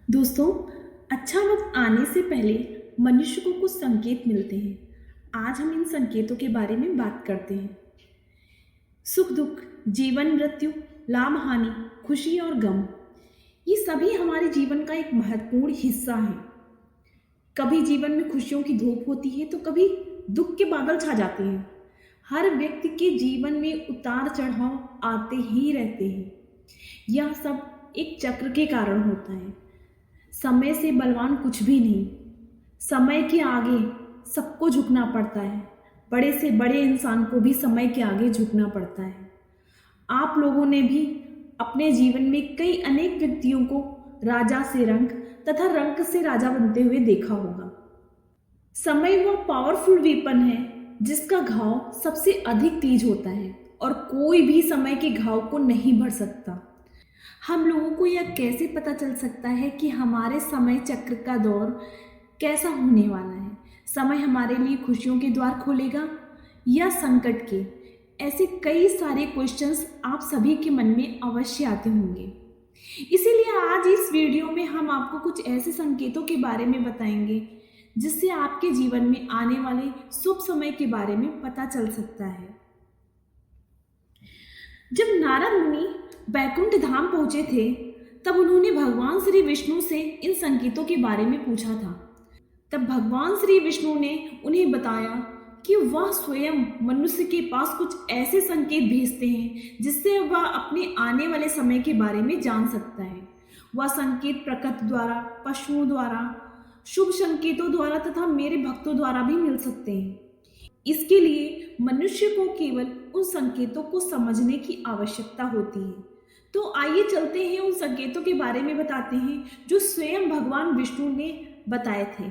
दोस्तों, अच्छा वक्त आने से पहले मनुष्य को कुछ संकेत मिलते हैं। आज हम इन संकेतों के बारे में बात करते हैं। सुख दुख, जीवन मृत्यु, लाभ हानि, खुशी और गम, ये सभी हमारे जीवन का एक महत्वपूर्ण हिस्सा है। कभी जीवन में खुशियों की धूप होती है तो कभी दुख के बादल छा जाते हैं। हर व्यक्ति के जीवन में उतार चढ़ाव आते ही रहते हैं। यह सब एक चक्र के कारण होता है। समय से बलवान कुछ भी नहीं। समय के आगे सबको झुकना पड़ता है। बड़े से बड़े इंसान को भी समय के आगे झुकना पड़ता है। आप लोगों ने भी अपने जीवन में कई अनेक व्यक्तियों को राजा से रंक तथा रंक से राजा बनते हुए देखा होगा। समय वह पावरफुल वेपन है जिसका घाव सबसे अधिक तेज होता है और कोई भी समय के घाव को नहीं भर सकता। हम लोगों को यह कैसे पता चल सकता है कि हमारे समय चक्र का दौर कैसा होने वाला है? समय हमारे लिए खुशियों के द्वार खोलेगा या संकट के? ऐसे कई सारे क्वेश्चंस आप सभी के मन में अवश्य आते होंगे। इसीलिए आज इस वीडियो में हम आपको कुछ ऐसे संकेतों के बारे में बताएंगे जिससे आपके जीवन में आने वाले शुभ समय के बारे में पता चल सकता है। जब नारद मुनि बैकुंठ धाम पहुंचे थे तब उन्होंने भगवान श्री विष्णु से इन संकेतों के बारे में पूछा था। तब भगवान श्री विष्णु ने उन्हें बताया कि वह स्वयं मनुष्य के पास कुछ ऐसे संकेत भेजते हैं जिससे वह अपने आने वाले समय के बारे में जान सकता है। वह संकेत प्रकृति द्वारा, पशुओं द्वारा, शुभ संकेतों द्वारा तथा मेरे भक्तों द्वारा भी मिल सकते हैं। इसके लिए मनुष्य को केवल उन संकेतों को समझने की आवश्यकता होती है। तो आइए चलते हैं उन संकेतों के बारे में बताते हैं जो स्वयं भगवान विष्णु ने बताए थे।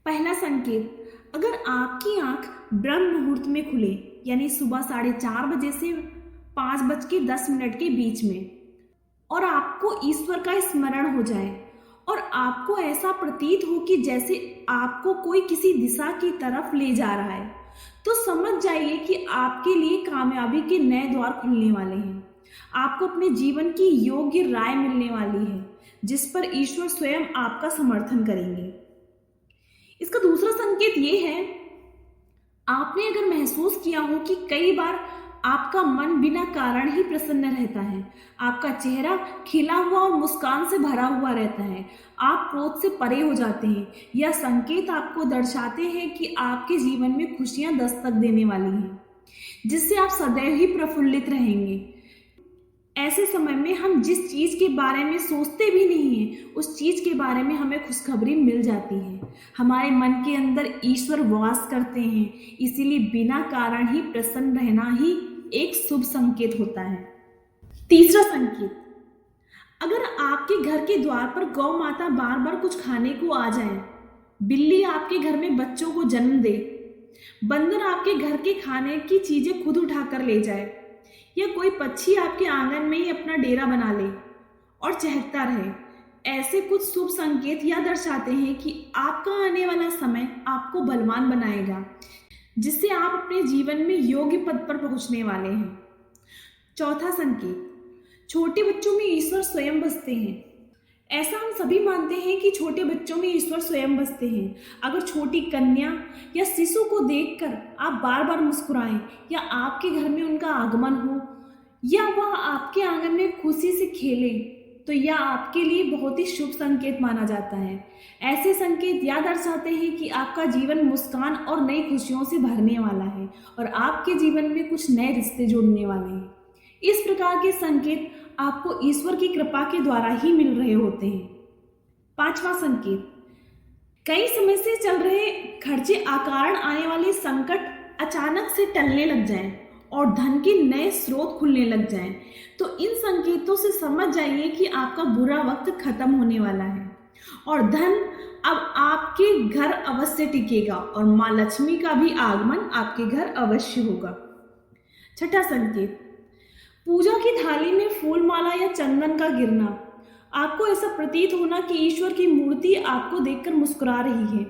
पहला संकेत, अगर आपकी आंख ब्रह्म मुहूर्त में खुले यानी सुबह 4:30 बजे से 5:10 के बीच में और आपको ईश्वर का स्मरण हो जाए और आपको ऐसा प्रतीत हो कि जैसे आपको कोई किसी दिशा की तरफ ले जा रहा है, तो समझ जाइए कि आपके लिए कामयाबी के नए द्वार खुलने वाले हैं। आपको अपने जीवन की योग्य राय मिलने वाली है जिस पर ईश्वर स्वयं आपका समर्थन करेंगे। इसका दूसरा संकेत ये है, आपने अगर महसूस किया हो कि कई बार आपका मन बिना कारण ही प्रसन्न रहता है, आपका चेहरा खिला हुआ और मुस्कान से भरा हुआ रहता है, आप क्रोध से परे हो जाते हैं, यह संकेत आपको दर्शाते हैं कि आपके जीवन में खुशियां दस्तक देने वाली हैं जिससे आप सदैव ही प्रफुल्लित रहेंगे। ऐसे समय में हम जिस चीज के बारे में सोचते भी नहीं हैं उस चीज के बारे में हमें खुशखबरी मिल जाती है। हमारे मन के अंदर ईश्वर वास करते हैं, इसीलिए बिना कारण ही प्रसन्न रहना ही एक शुभ संकेत होता है। तीसरा संकेत, अगर आपके घर के द्वार पर गौ माता बार बार कुछ खाने को आ जाए, बिल्ली आपके घर में बच्चों को जन्म दे, बंदर आपके घर के खाने की चीजें खुद उठाकर ले जाए या कोई पक्षी आपके आंगन में ही अपना डेरा बना ले और चहकता रहे, ऐसे कुछ शुभ संकेत यह दर्शाते हैं कि आपका आने वाला समय आपको बलवान बनाएगा जिससे आप अपने जीवन में योग्य पद पर पहुंचने वाले हैं। चौथा संकेत, छोटे बच्चों में ईश्वर स्वयं बसते हैं। ऐसा हम सभी मानते हैं कि छोटे बच्चों में ईश्वर स्वयं बसते हैं। अगर छोटी कन्या या शिशु को देखकर आप बार बार मुस्कुराएं या आपके घर में उनका आगमन हो या वह आपके आंगन में खुशी से खेले तो यह आपके लिए बहुत ही शुभ संकेत माना जाता है। ऐसे संकेत यह दर्शाते हैं कि आपका जीवन मुस्कान और नई खुशियों से भरने वाला है और आपके जीवन में कुछ नए रिश्ते जुड़ने वाले हैं। इस प्रकार के संकेत आपको ईश्वर की कृपा के द्वारा ही मिल रहे होते हैं। पांचवा संकेत, कई समय से चल रहे खर्चे अकारण आने वाले संकट अचानक से टलने लग जाएं और धन के नए स्रोत खुलने लग जाएं, तो इन संकेतों से समझ जाइए कि आपका बुरा वक्त खत्म होने वाला है और धन अब आपके घर अवश्य टिकेगा और माँ लक्ष्मी का भी आगमन आपके घर अवश्य होगा। छठा संकेत, पूजा की थाली में फूल माला या चंदन का गिरना, आपको ऐसा प्रतीत होना कि ईश्वर की मूर्ति आपको देखकर मुस्कुरा रही है।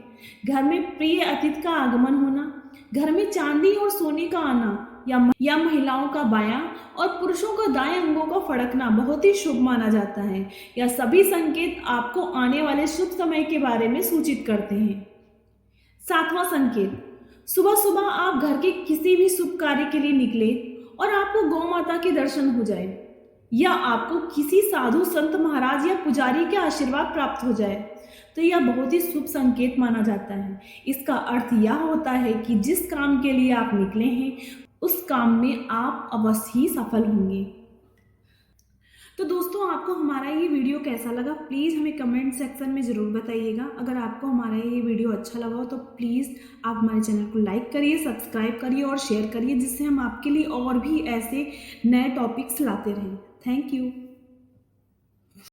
घर में प्रिय अतिथि का आगमन होना, घर में चांदी और सोने का आना या महिलाओं का बायां और पुरुषों का दाएं अंगों का फड़कना बहुत ही शुभ माना जाता है। यह सभी संकेत आपको आने वाले शुभ समय के बारे में सूचित करते हैं। सातवां संकेत, सुबह सुबह आप घर के किसी भी शुभ कार्य के लिए निकले और आपको गौ माता के दर्शन हो जाए या आपको किसी साधु संत महाराज या पुजारी के आशीर्वाद प्राप्त हो जाए तो यह बहुत ही शुभ संकेत माना जाता है। इसका अर्थ यह होता है कि जिस काम के लिए आप निकले हैं उस काम में आप अवश्य ही सफल होंगे। तो दोस्तों, आपको हमारा ये वीडियो कैसा लगा प्लीज़ हमें कमेंट सेक्शन में ज़रूर बताइएगा। अगर आपको हमारा ये वीडियो अच्छा लगा हो तो प्लीज़ आप हमारे चैनल को लाइक करिए, सब्सक्राइब करिए और शेयर करिए, जिससे हम आपके लिए और भी ऐसे नए टॉपिक्स लाते रहें। Thank you.